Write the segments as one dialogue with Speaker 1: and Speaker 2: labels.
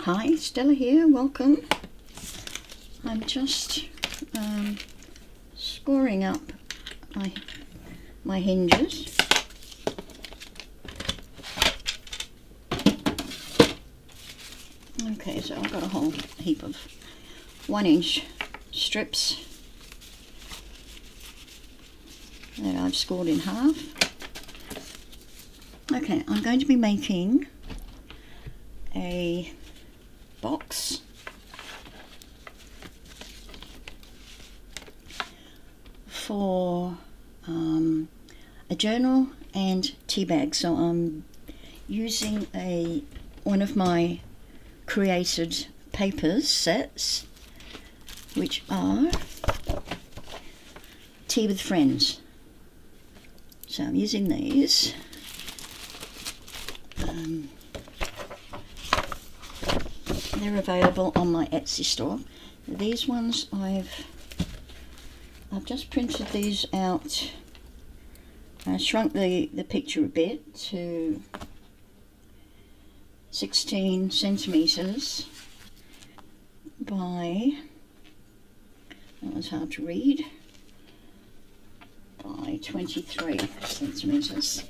Speaker 1: Hi, Stella here, welcome. I'm just scoring up my hinges. Okay, so I've got a whole heap of 1-inch strips that I've scored in half. Okay, I'm going to be making a box for a journal and tea bag. So I'm using one of my created papers sets, which are Tea with Friends. So I'm using these. They're available on my Etsy store. These ones I've just printed these out. I shrunk the picture a bit to 16 centimeters by, that was hard to read, by 23 centimeters.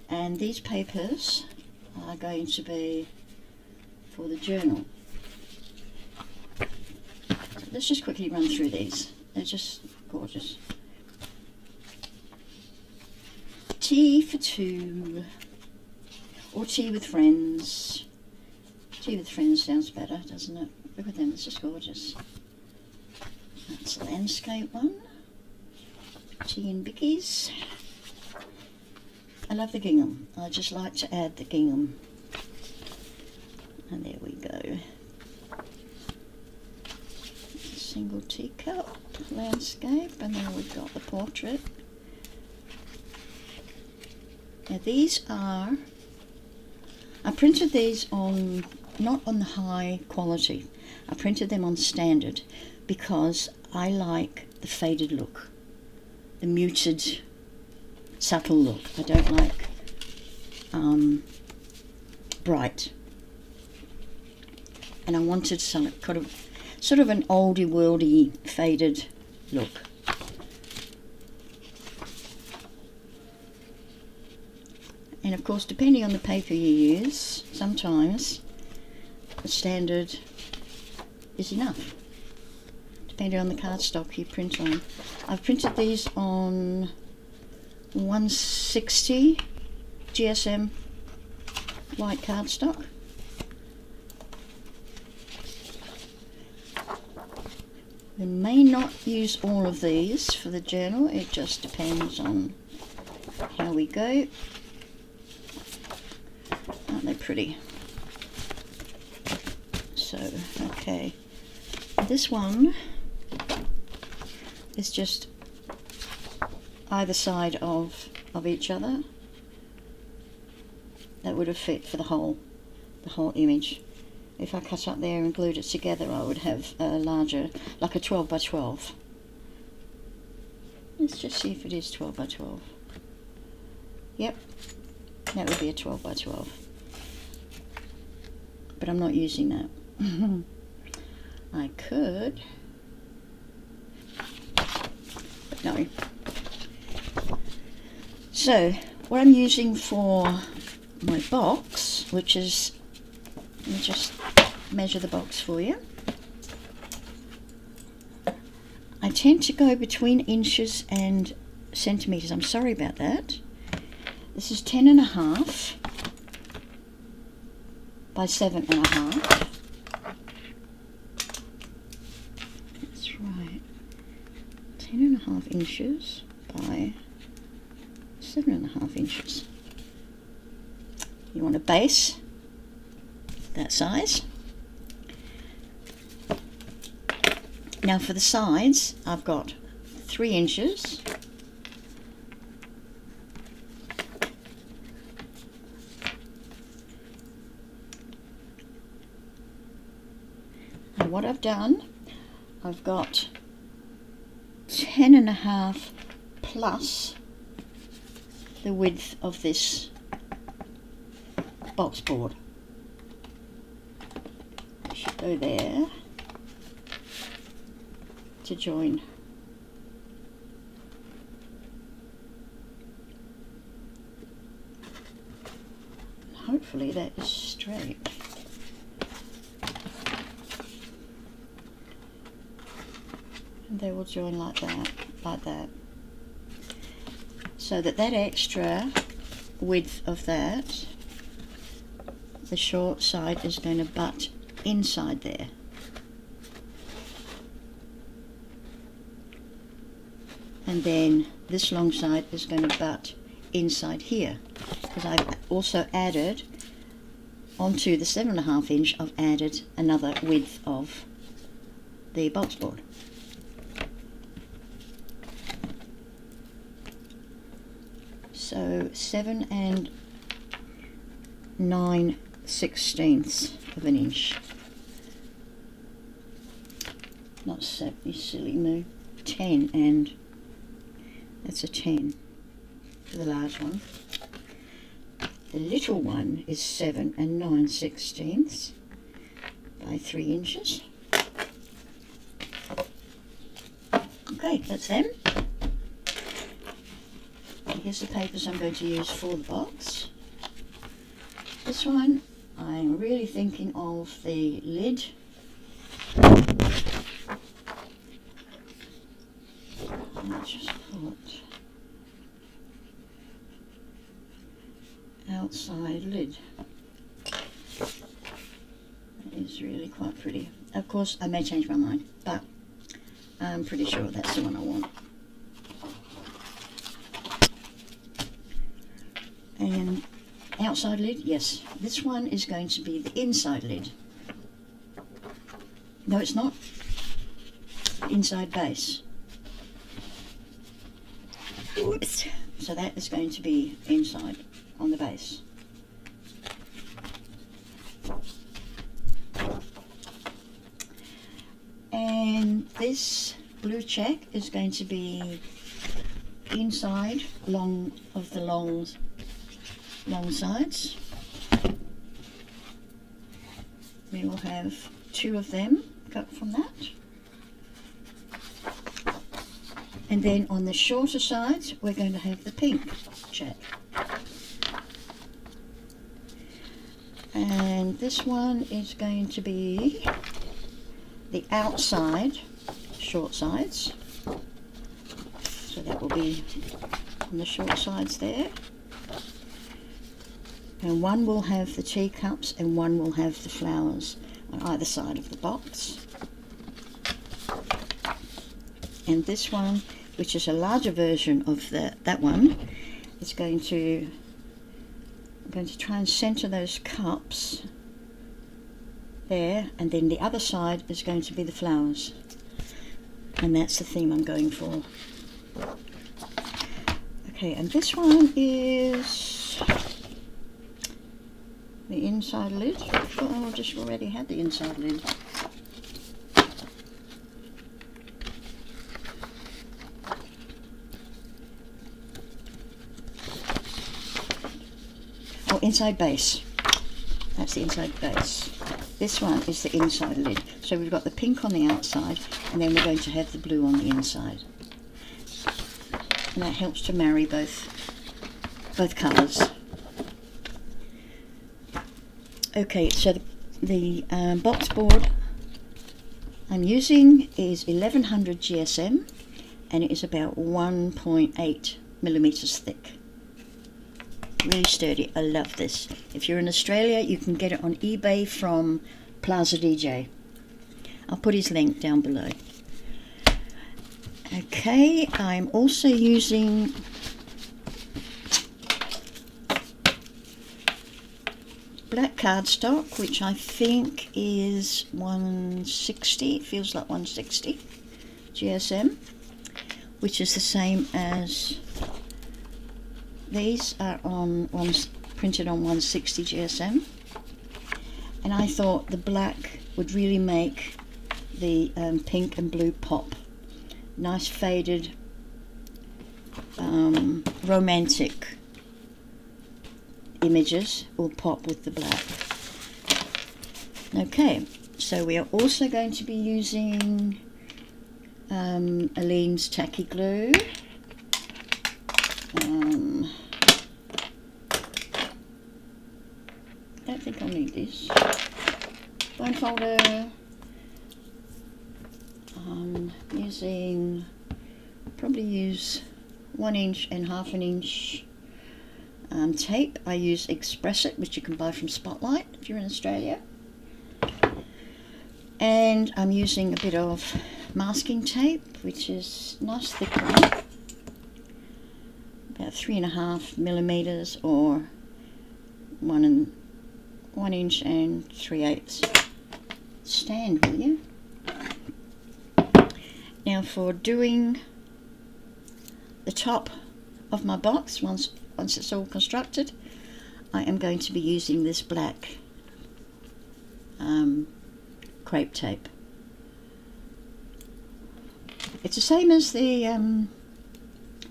Speaker 1: And these papers are going to be for the journal. So let's just quickly run through these. They're just gorgeous. Tea for two, or tea with friends. Tea with friends sounds better, doesn't it? Look at them, it's just gorgeous. That's a landscape one. Tea and bickies. I love the gingham. I just like to add the gingham. And there we go. Single teacup, landscape, and then we've got the portrait. Now these are, I printed these on, not on the high quality. I printed them on standard because I like the faded look, the muted, subtle look. I don't like bright. And I wanted some kind of sort of an oldie worldy faded look. And of course, depending on the paper you use, sometimes the standard is enough, depending on the cardstock you print on. I've printed these on 160 GSM white cardstock. We may not use all of these for the journal, it just depends on how we go. Aren't they pretty? So, okay. This one is just either side of each other. That would have fit for the whole image. If I cut up there and glued it together, I would have a larger, like a 12 by 12. Let's just see if it is 12 by 12. Yep, that would be a 12 by 12. But I'm not using that. I could, but no. So, what I'm using for my box, which is, let me just measure the box for you. I tend to go between inches and centimeters. I'm sorry about that. This is 10.5 by 7.5. That's right. 10.5 inches by 7.5 inches. You want a base that size. Now for the sides, I've got 3 inches. And what I've done, I've got 10.5 plus the width of this box board. go there to join. Hopefully that is straight. And they will join like that, so that extra width of that, the short side is going to butt inside there. And then this long side is going to butt inside here, because I've also added onto the 7.5 inch, I've added another width of the boxboard. So 7 9/16 of an inch. Not 7, you silly moo. 10, and that's a 10 for the large one. The little one is 7 9/16 by 3 inches. Okay, that's them. Here's the papers I'm going to use for the box. This one, I'm really thinking of the lid. I'll just put outside lid. That is really quite pretty. Of course, I may change my mind, but I'm pretty sure that's the one I want. And outside lid, yes, this one is going to be the inside lid. No, it's not. Inside base. Oops. So that is going to be inside on the base. And this blue check is going to be inside long sides. We will have 2 of them cut from that. And then on the shorter sides, we're going to have the pink check. And this one is going to be the outside short sides. So that will be on the short sides there. And one will have the teacups and one will have the flowers on either side of the box. And this one, which is a larger version of that one, is I'm going to try and center those cups there, and then the other side is going to be the flowers. And that's the theme I'm going for. Okay, and this one is the inside lid. Oh, I just already had the inside lid. Oh, inside base. That's the inside base. This one is the inside lid. So we've got the pink on the outside, and then we're going to have the blue on the inside. And that helps to marry both colours. Okay, so the boxboard I'm using is 1100 GSM, and it is about 1.8 millimeters thick. Really sturdy. I love this. If you're in Australia, you can get it on eBay from Plaza DJ. I'll put his link down below. Okay, I'm also using black cardstock, which I think is 160, it feels like 160 GSM, which is the same as these are printed on 160 GSM. And I thought the black would really make the pink and blue pop. Nice faded, romantic images will pop with the black. Okay, So we are also going to be using Aleene's tacky glue. Don't think I'll need this. Bone folder. Probably use 1 inch and 1/2 inch tape. I use Express It, which you can buy from Spotlight if you're in Australia. And I'm using a bit of masking tape, which is nice thick one, about 3.5 millimeters or 1 inch and 3/8. Stand, will you? Now for doing the top of my box, once it's all constructed, I am going to be using this black crepe tape. It's the same as the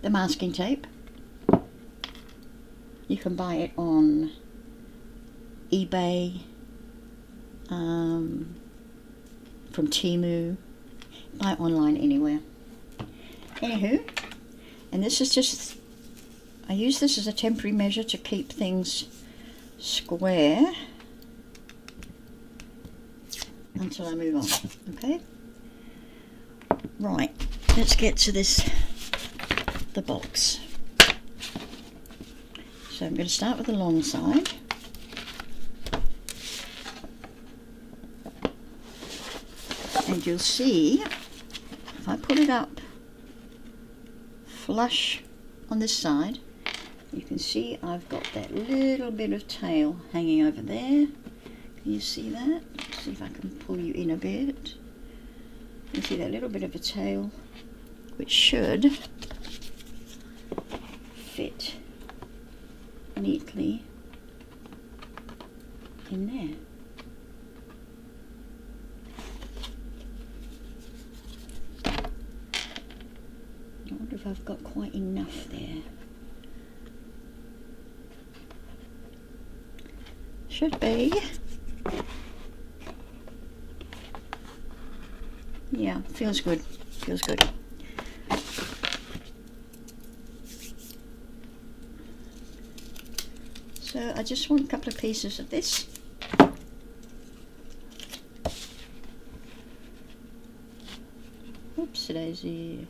Speaker 1: masking tape. You can buy it on eBay, from Temu, buy it online anywhere. Anywho, and this is just, I use this as a temporary measure to keep things square until I move on. Okay, right, let's get to the box. So I'm going to start with the long side. And you'll see, if I put it up flush on this side, you can see I've got that little bit of tail hanging over there. Can you see that? Let's see if I can pull you in a bit. You see that little bit of a tail, which should fit neatly in there. I wonder if I've got quite enough there. Should be. Yeah, feels good. Feels good. So I just want a couple of pieces of this. Oopsie-daisy.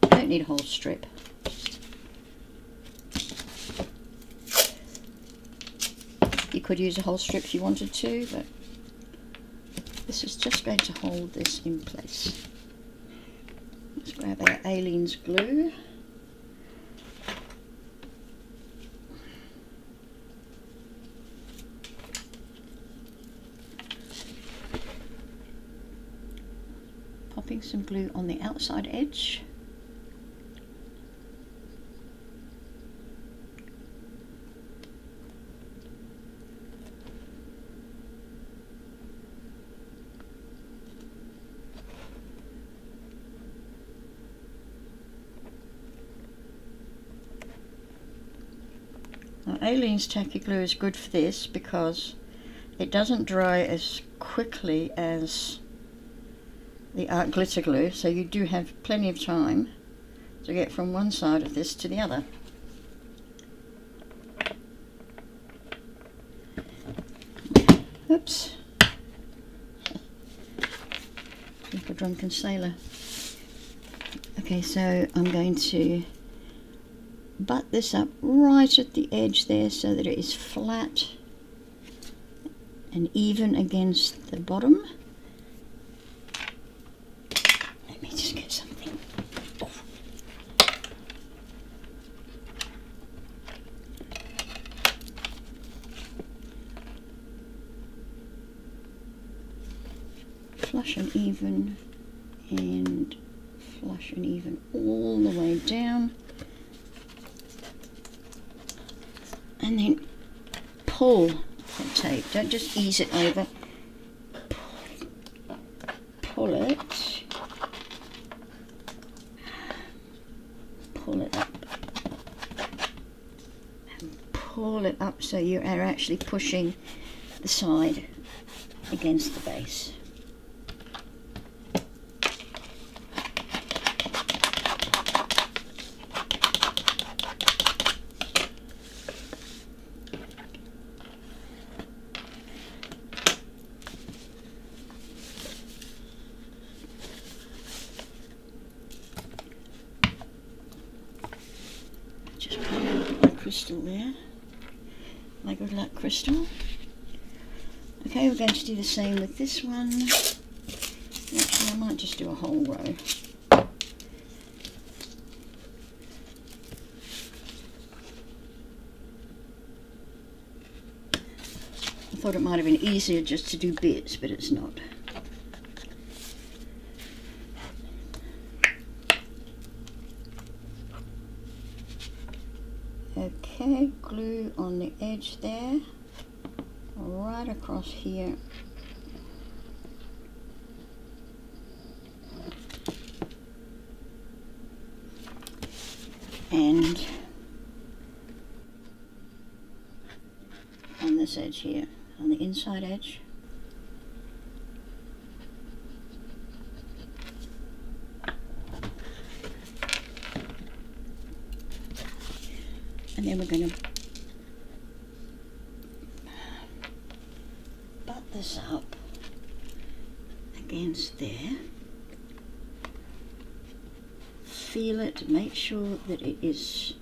Speaker 1: Don't need a whole strip. You could use a whole strip if you wanted to, but this is just going to hold this in place. Let's grab our Aleene's glue. Popping some glue on the outside edge. Now, Aleene's tacky glue is good for this because it doesn't dry as quickly as the art glitter glue, so you do have plenty of time to get from one side of this to the other. Oops. Like a drunken sailor. Okay, so I'm going to butt this up right at the edge there so that it is flat and even against the bottom. Let me just get something. Flush and even, and flush and even all the way down. And then pull the tape. Don't just ease it over. Pull it. Pull it up. And pull it up so you are actually pushing the side against the base. Just put a crystal there, my good luck crystal. Okay, we're going to do the same with this one. Actually, I might just do a whole row. I thought it might have been easier just to do bits, but it's not. Okay, glue on the edge there, right across here. And on this edge here, on the inside edge. And then we're going to butt this up against there. Feel it, make sure that it is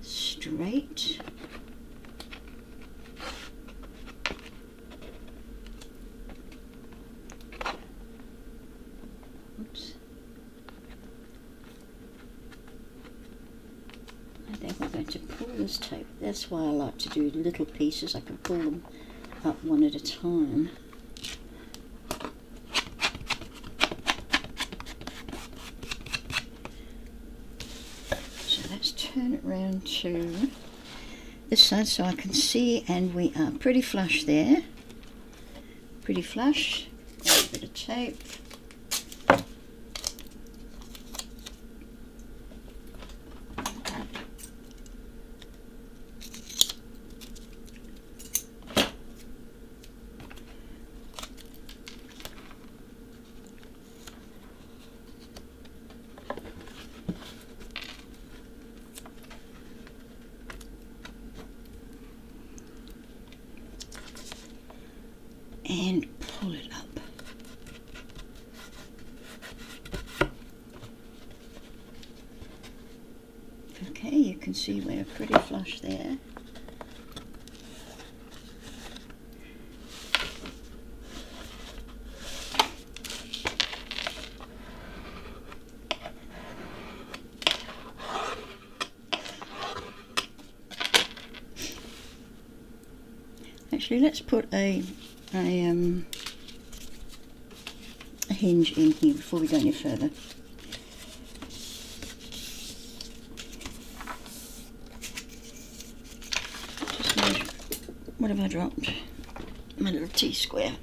Speaker 1: straight. Oops. And then we're going to pull this tape. That's why I like to do little pieces. I can pull them up one at a time. So let's turn it round to this side so I can see, and we are pretty flush there. Pretty flush. Got a bit of tape. And pull it up. Okay, you can see we're pretty flush there. Actually, let's put a hinge in here before we go any further. Just measure. What have I dropped? My little T-square.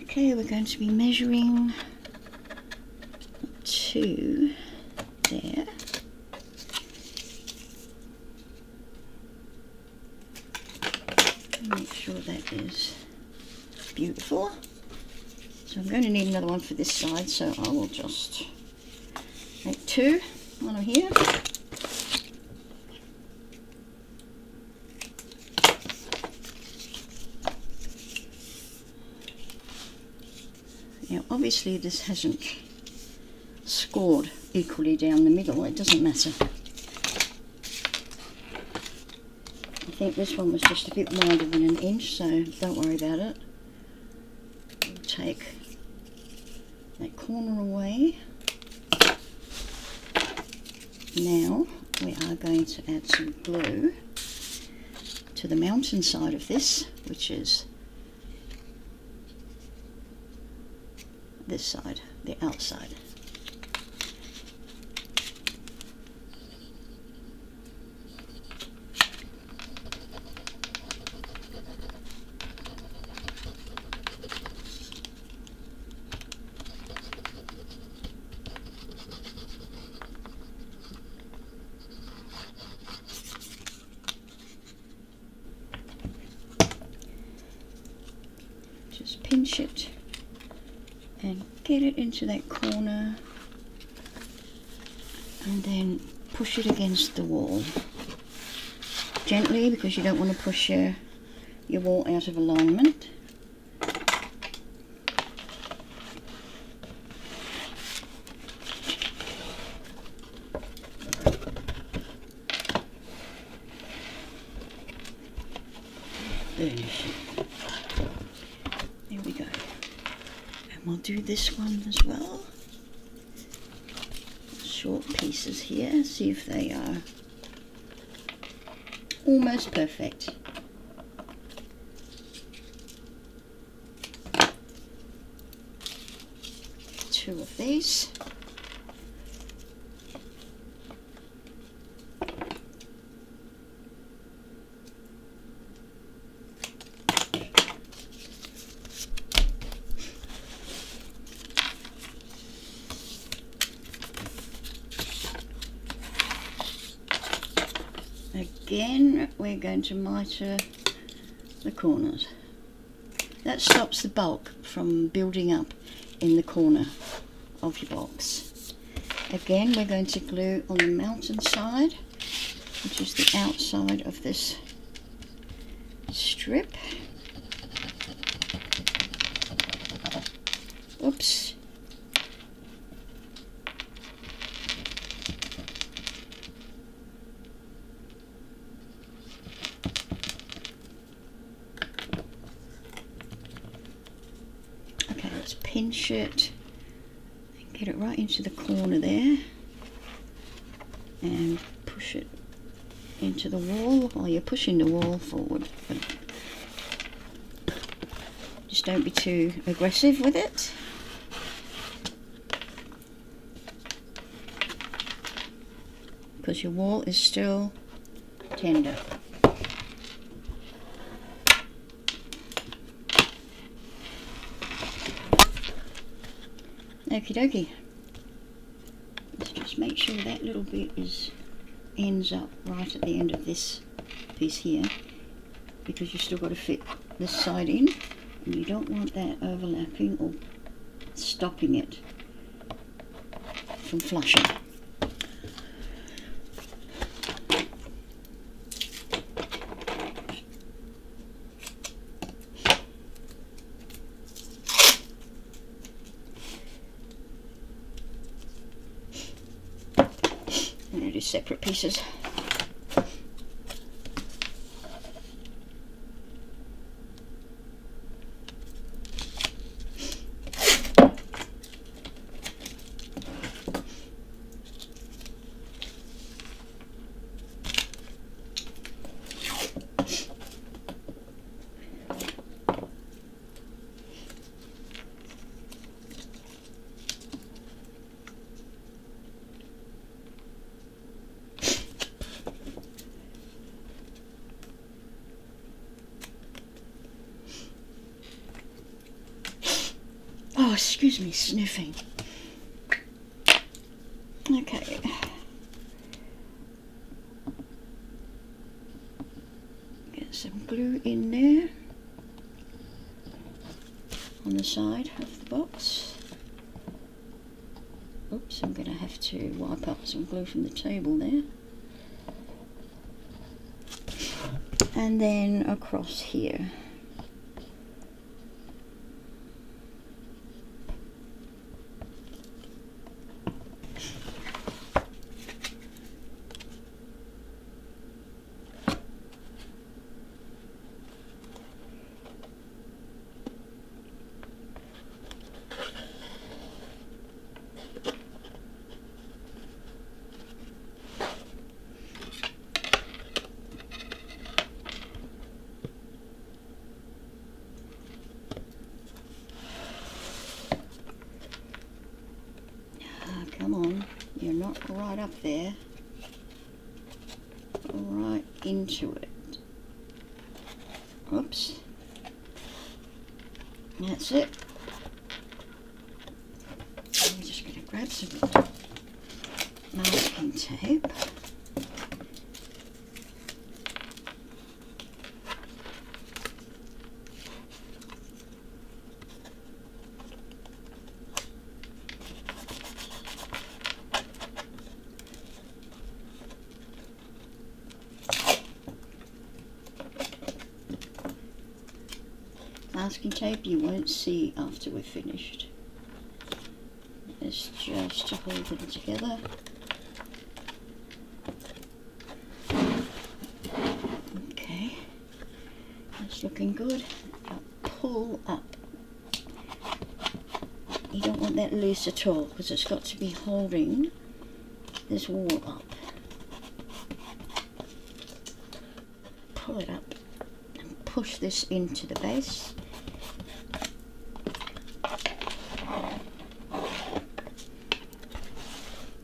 Speaker 1: Okay, we're going to be measuring to there. Make sure that is beautiful. So I'm going to need another one for this side, so I will just make two while I'm here. Now obviously this hasn't scored equally down the middle, it doesn't matter. I think this one was just a bit wider than an inch, so don't worry about it. We'll take that corner away. Now we are going to add some glue to the mountain side of this, which is this side, the outside. pinch it and get it into that corner, and then push it against the wall gently, because you don't want to push your wall out of alignment. Burnish it. There we go. And we'll do this one as well. Short pieces here, see if they are almost perfect. Two of these. Again, we're going to mitre the corners. That stops the bulk from building up in the corner of your box. Again, we're going to glue on the mountain side, which is the outside of this strip. Oops. Pinch it and get it right into the corner there, and push it into the wall while you're pushing the wall forward. But just don't be too aggressive with it. Because your wall is still tender. Okie dokie. Let's just make sure that little bit ends up right at the end of this piece here, because you've still got to fit this side in, and you don't want that overlapping or stopping it from flushing. Separate pieces. Oh, excuse me, sniffing. Okay. Get some glue in there on the side of the box. Oops, I'm going to have to wipe up some glue from the table there. And then across here. Come on, you're not right up there. Right into it. Oops. That's it. I'm just going to grab some masking tape. masking tape you won't see after we're finished. It's just to hold them together. Okay, that's looking good. Now pull up. You don't want that loose at all because it's got to be holding this wall up. Pull it up and push this into the base.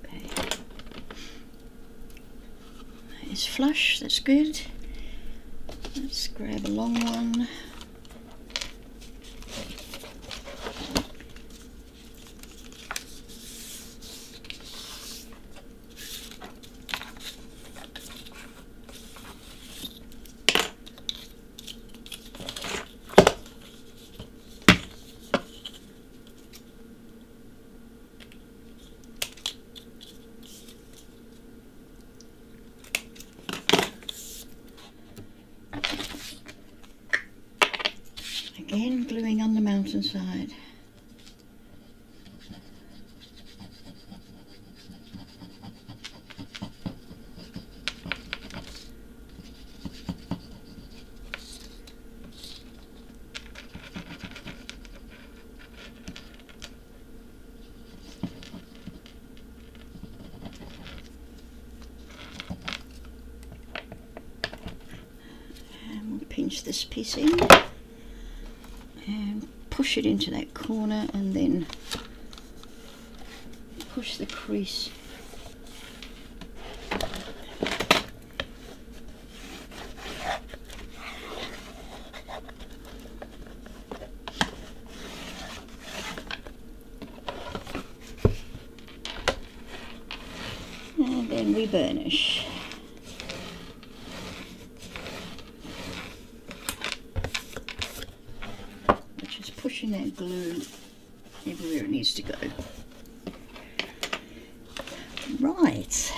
Speaker 1: Okay. It's flush, that's good. Let's grab a long one. Again, gluing on the mountainside. And we'll pinch this piece in. And push it into that corner and then push the crease and then we burnish. Pushing that glue everywhere it needs to go. Right.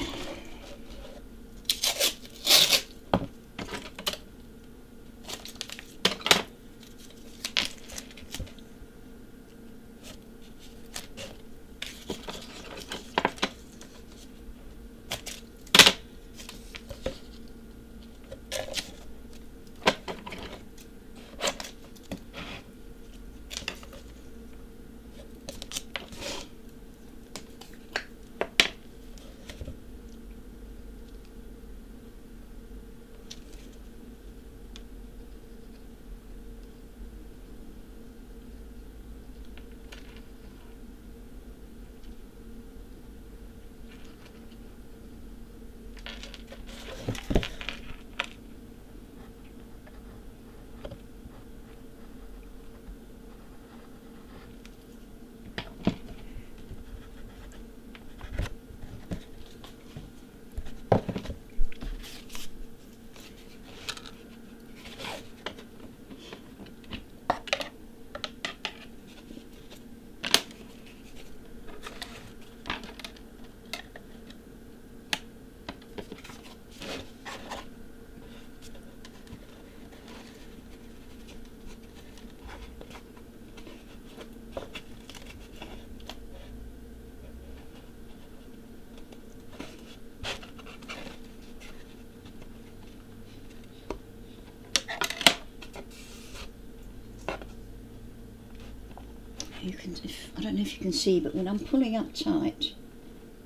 Speaker 1: You can, I don't know if you can see, but when I'm pulling up tight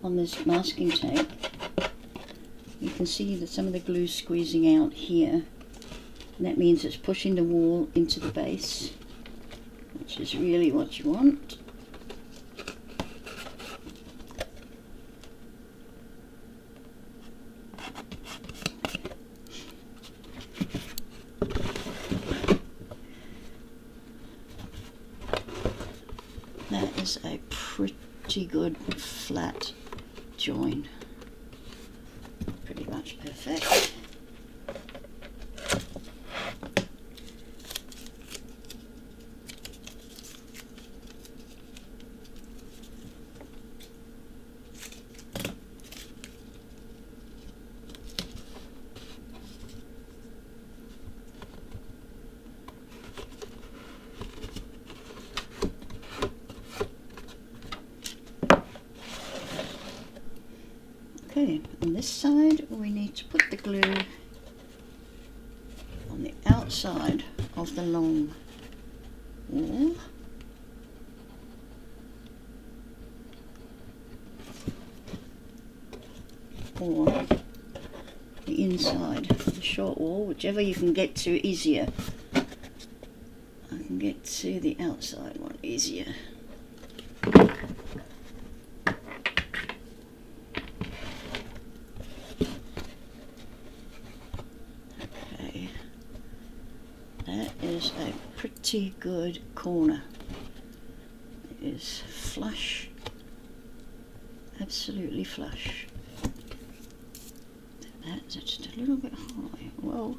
Speaker 1: on this masking tape, you can see that some of the glue squeezing out here, and that means it's pushing the wall into the base, which is really what you want. That is a pretty good flat join. Pretty much perfect. this side, we need to put the glue on the outside of the long wall. Or the inside of the short wall, whichever you can get to easier. I can get to the outside one easier. Okay, that is a pretty good corner. It is flush, absolutely flush. That's just a little bit high. Well,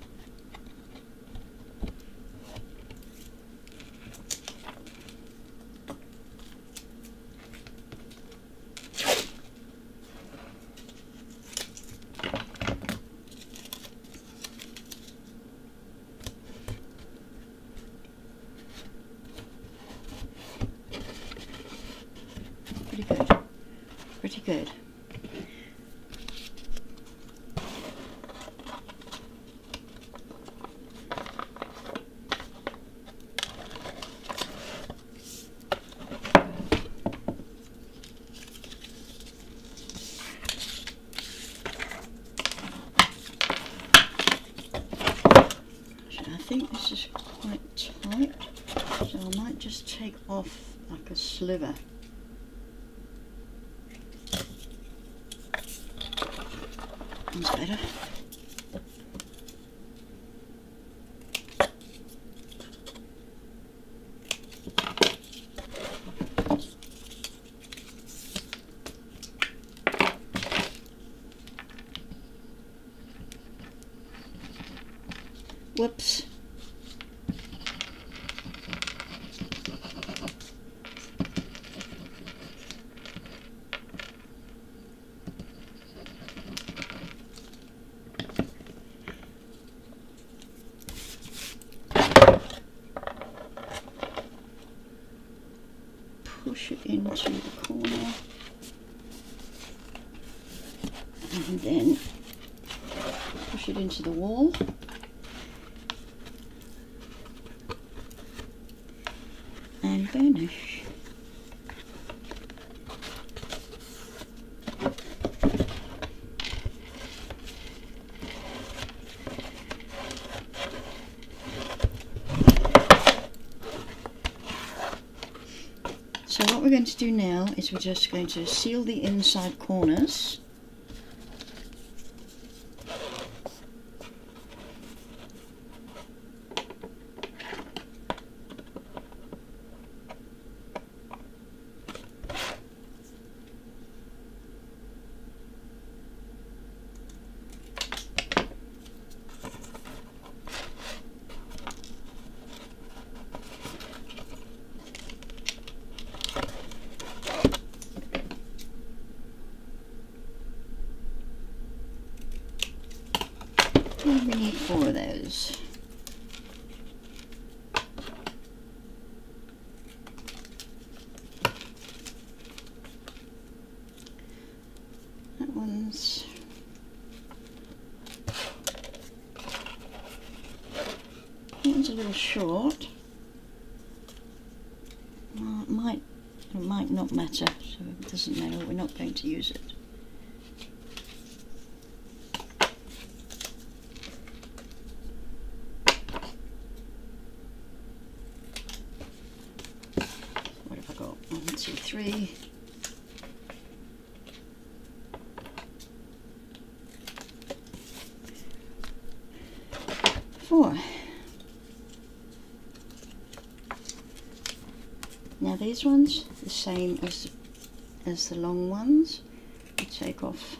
Speaker 1: pretty good. Pretty good. I think this is quite tight, so I might just take off like a sliver. That's better. Whoops. Push it into the corner and then push it into the wall. And burnish. So what we're going to do now is we're just going to seal the inside corners. And we need 4 of those. That one's a little short. Well, it might not matter, so it doesn't matter. We're not going to use it. What have I got? 1, 2, 3. Four. Now these ones, the same as the long ones. You take off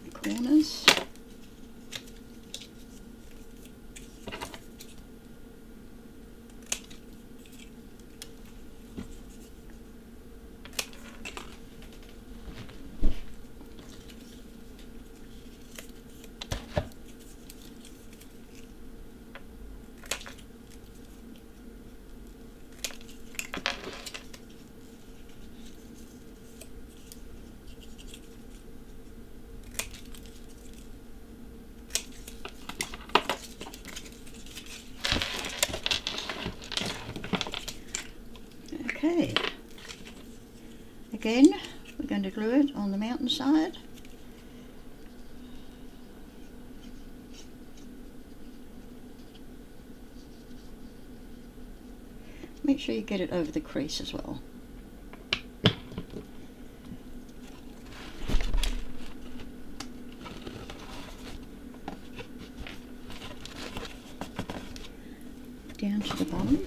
Speaker 1: the corners. again, we're going to glue it on the mountainside. Make sure you get it over the crease as well. Down to the bottom.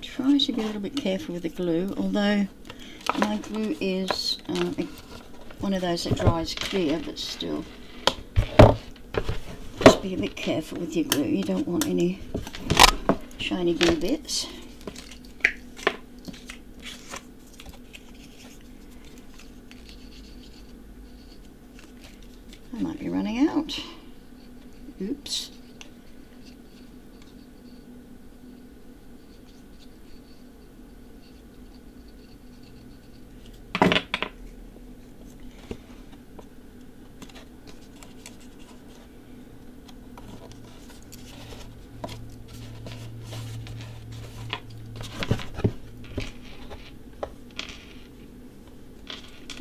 Speaker 1: Try to be a little bit careful with the glue, although my glue is one of those that dries clear, but still just be a bit careful with your glue. You don't want any shiny glue bits. I might be running out. Oops.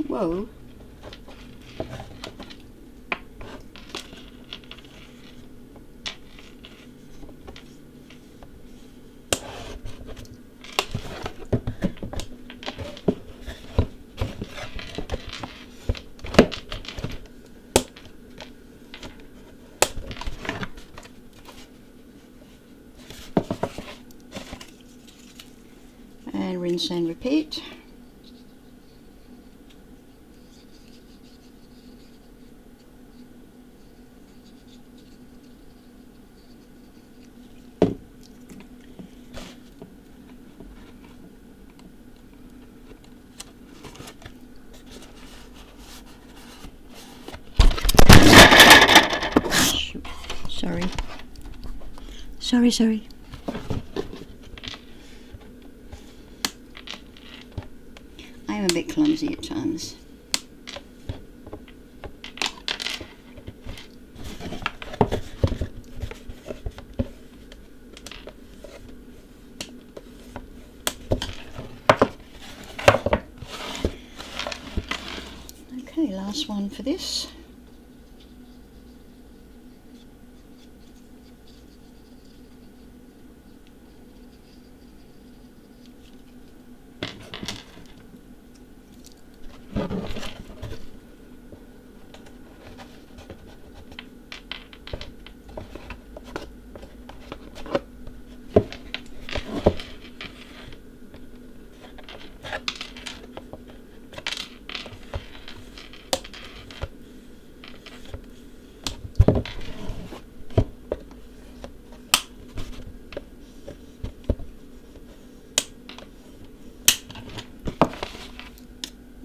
Speaker 1: Whoa. And rinse and repeat. Sorry. I am a bit clumsy at times. Okay, last one for this.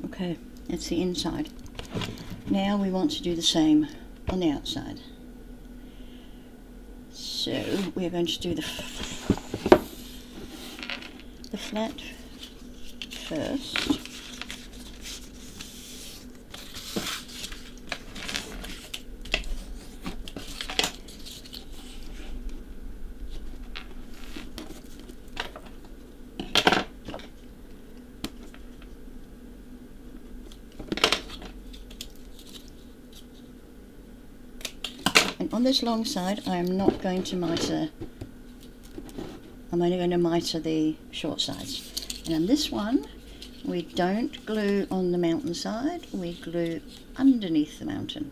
Speaker 1: Okay, that's the inside. Now we want to do the same on the outside. So we're going to do the flat first. And on this long side, I am not going to mitre, I'm only going to mitre the short sides. And on this one, we don't glue on the mountain side, we glue underneath the mountain.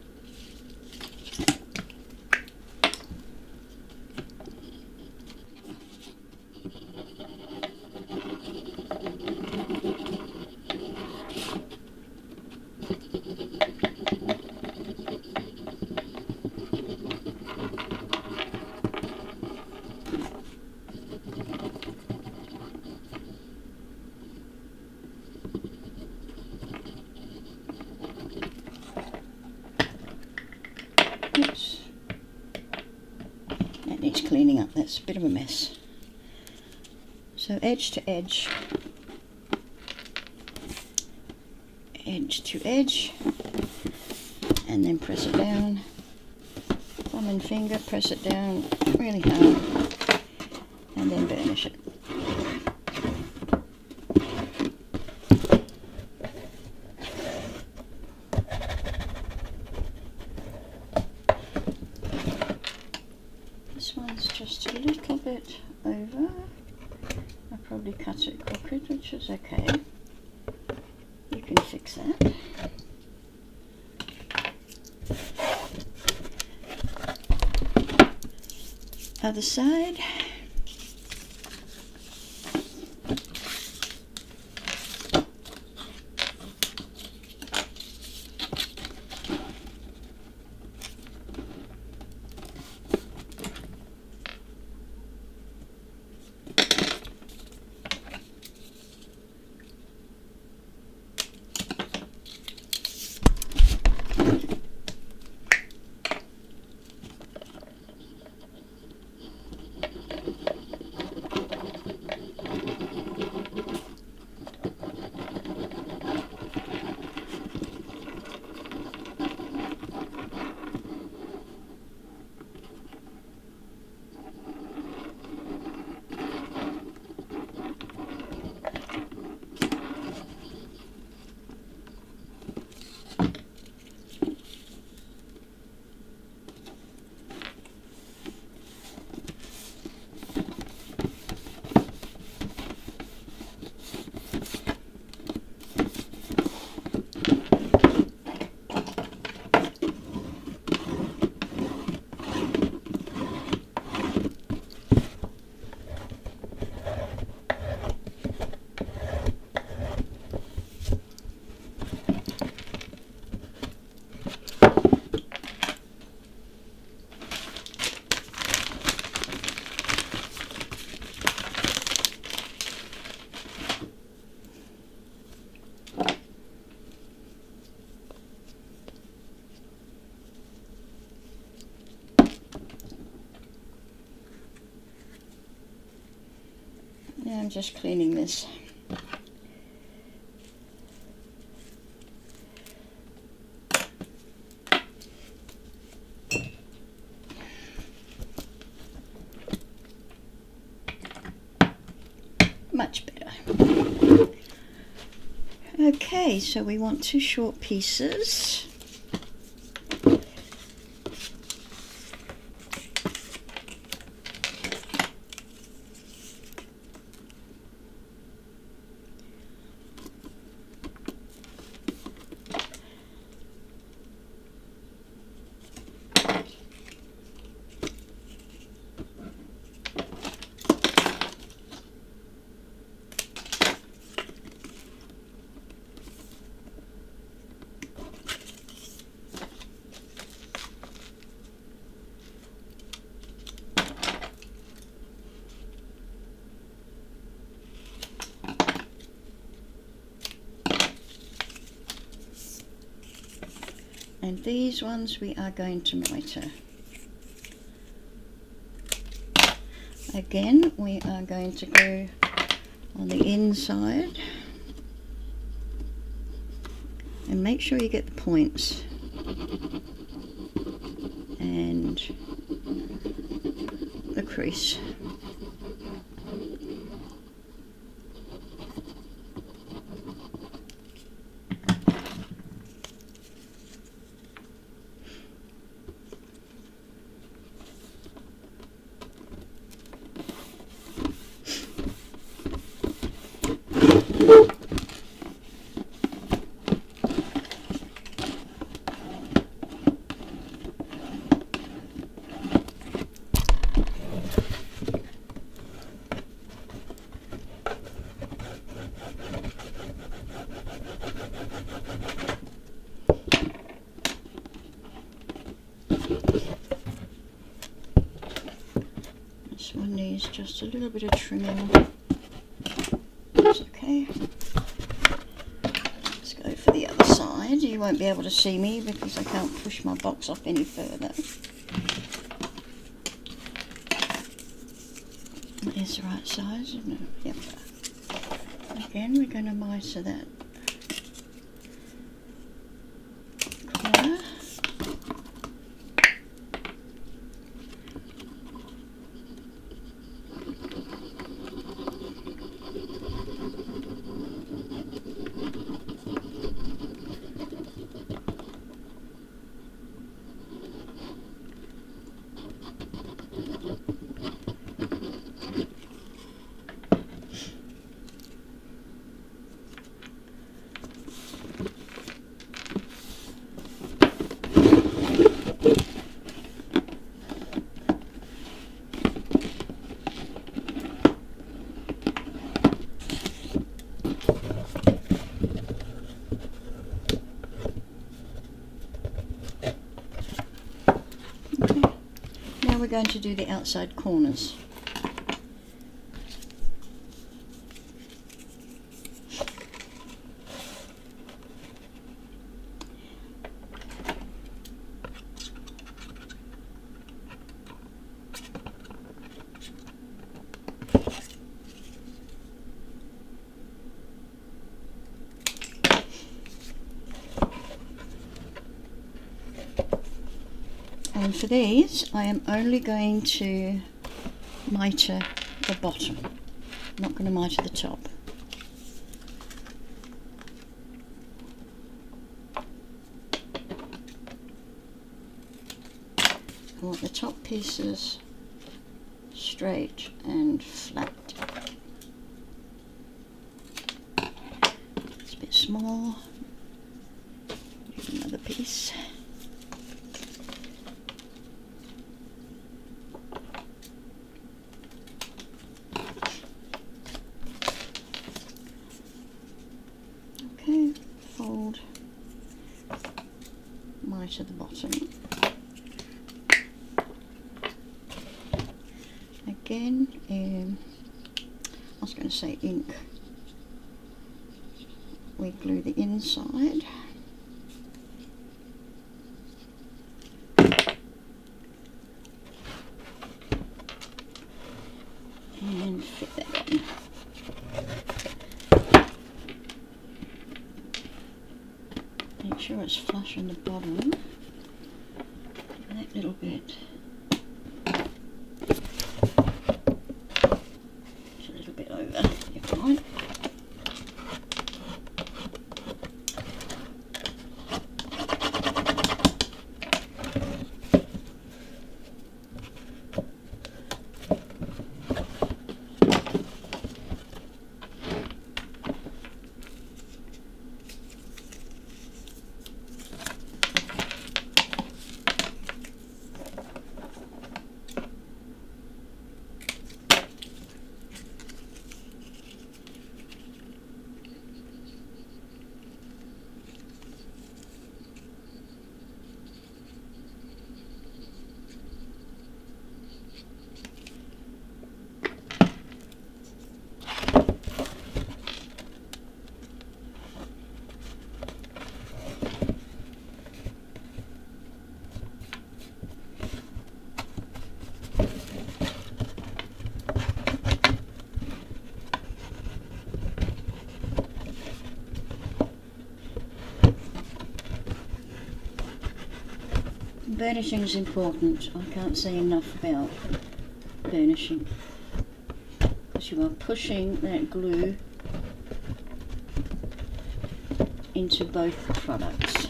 Speaker 1: Oops. That needs cleaning up, that's a bit of a mess. So edge to edge, edge to edge, and then press it down. Thumb and finger, press it down really hard, and then burnish it. This one's just a little bit over. I probably cut it crooked, which is okay. You can fix that. Other side. Now I'm just cleaning this. Much better. Okay, so we want 2 short pieces. And these ones we are going to miter. Again, we are going to go on the inside and make sure you get the points and the crease. This one needs just a little bit of trimming. That's okay. Let's go for the other side. You won't be able to see me because I can't push my box up any further. It's the right size, isn't it? Yep. Again, we're going to miter that now we're going to do the outside corners. And for these, I am only going to mitre the bottom, I'm not going to mitre the top. I want the top pieces straight and flat. It's a bit small. Use another piece. Okay, fold, mitre the bottom. Again, I was going to say ink, we glue the inside. And fit that on. Make sure it's flush on the bottom. That little bit. It's a little bit over. Never mind. Burnishing is important. I can't say enough about burnishing, because you are pushing that glue into both products.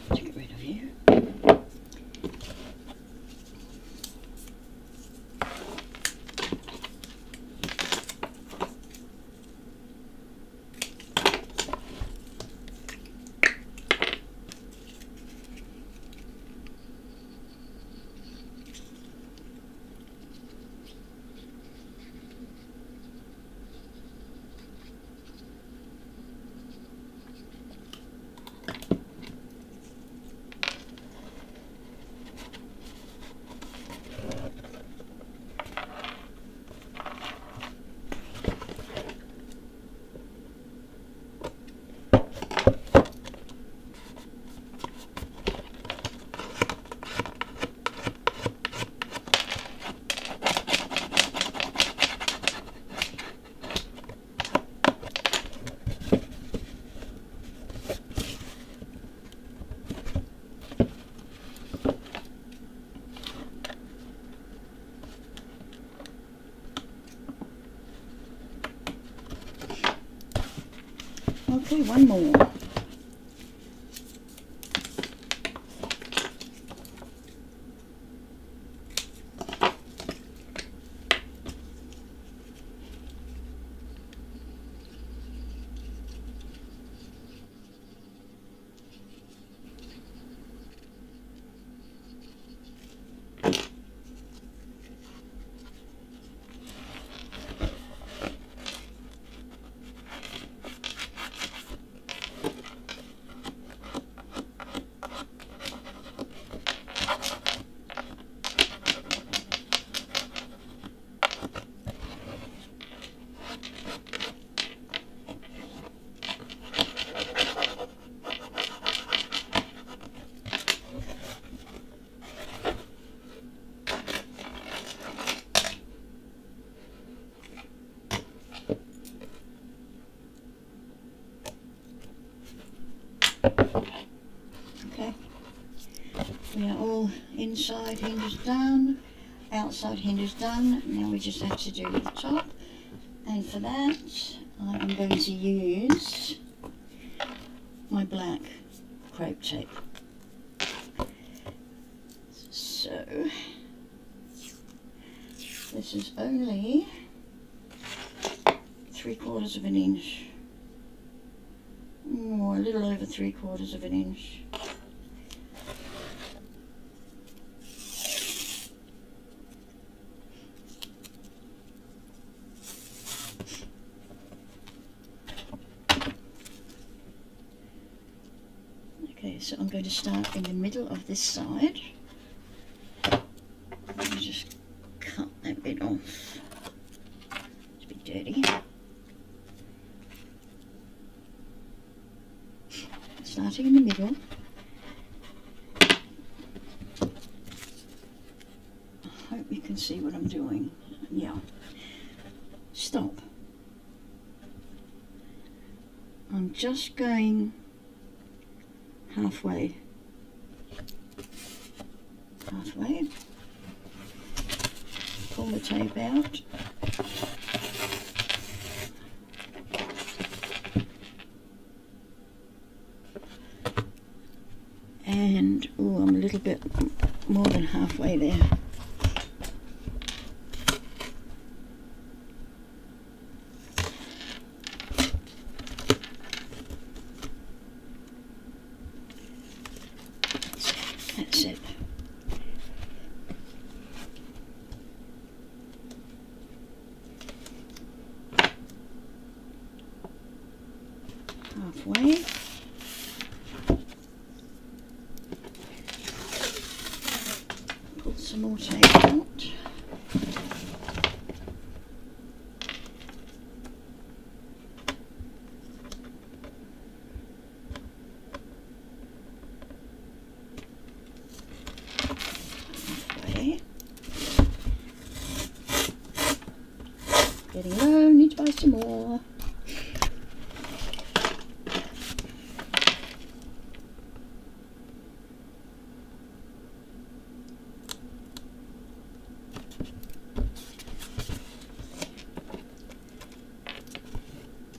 Speaker 1: Let's get rid of you. Okay, one more. We are all inside hinges done, outside hinges done. Now we just have to do the top, and for that I am going to use my black crepe tape. So this is only 3/4 of an inch, or a little over 3/4 of an inch. Okay, so I'm going to start in the middle of this side. I'll just cut that bit off. It's a bit dirty. Starting in the middle. I hope you can see what I'm doing. Yeah. Stop. I'm just going halfway. Pull the tape out. And, oh, I'm a little bit more than halfway there. That's it. Halfway. Pull some more tape out. Getting low, need to buy some more.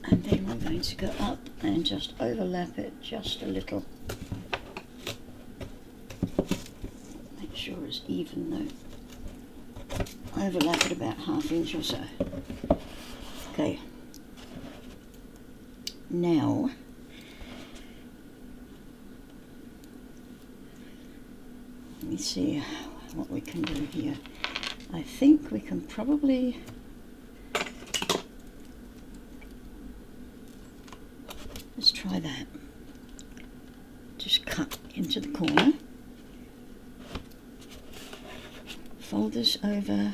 Speaker 1: And then I'm going to go up and just overlap it just a little. Make sure it's even though. Overlap it about 1/2 inch or so. Okay. Now let me see what we can do here. I think we can probably let's try that. Just cut into the corner. Fold this over,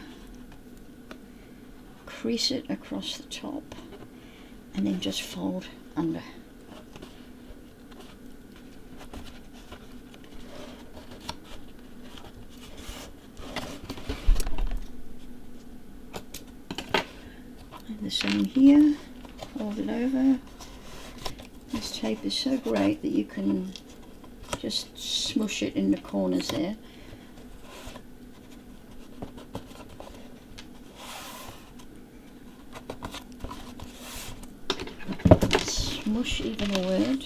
Speaker 1: crease it across the top, and then just fold under. And the same here, fold it over. This tape is so great that you can just smush it in the corners there. Smush even a word.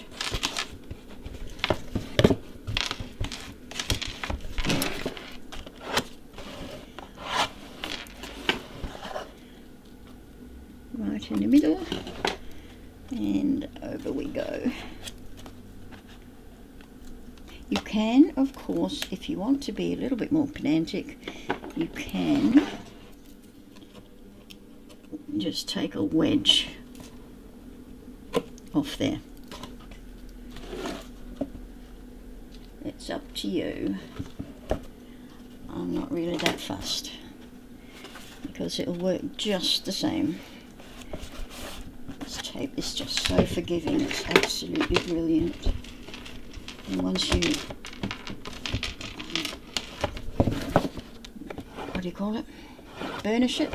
Speaker 1: Right in the middle, and over we go. You can, of course, if you want to be a little bit more pedantic, you can just take a wedge off there. It's up to you. I'm not really that fussed because it'll work just the same. This tape is just so forgiving, it's absolutely brilliant. And once you, what do you call it? Burnish it.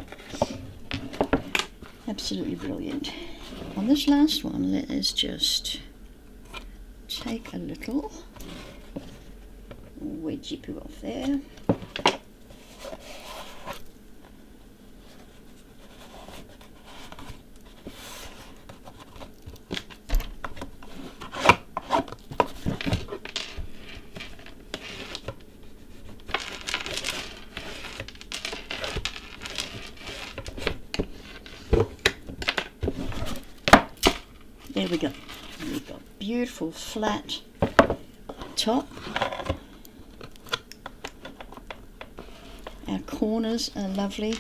Speaker 1: Absolutely brilliant. On this last one, let us just take a little wedgie poo off there. There we go. We've got beautiful flat top. Our corners are lovely,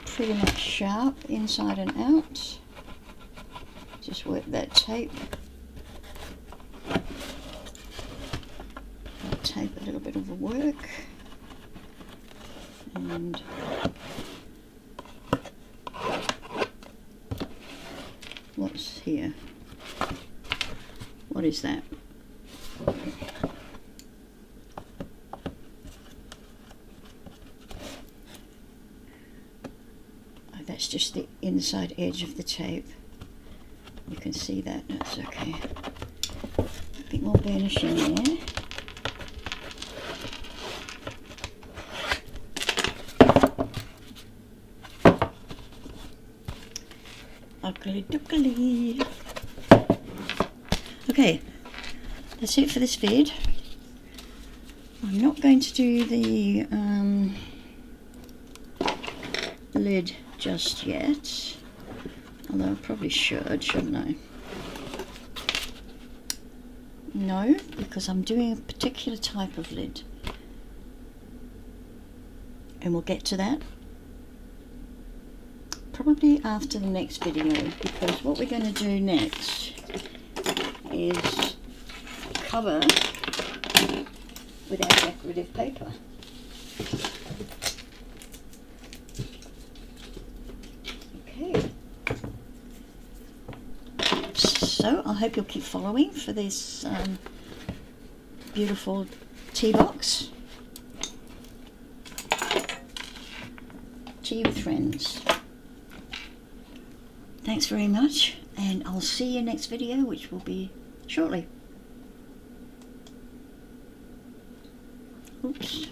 Speaker 1: pretty much sharp inside and out. Just work that tape. That tape a little bit of a work. And what's here? What is that? Oh, that's just the inside edge of the tape. You can see that, that's okay. A bit more burnish in there. Ugly duckly. Okay, that's it for this vid. I'm not going to do the lid just yet, although I probably should, shouldn't I? No, because I'm doing a particular type of lid, and we'll get to that probably after the next video, because what we're going to do next is cover with our decorative paper. Okay, so I hope you'll keep following for this beautiful tea box. Tea with friends. Thanks very much, and I'll see you next video, which will be shortly. Oops.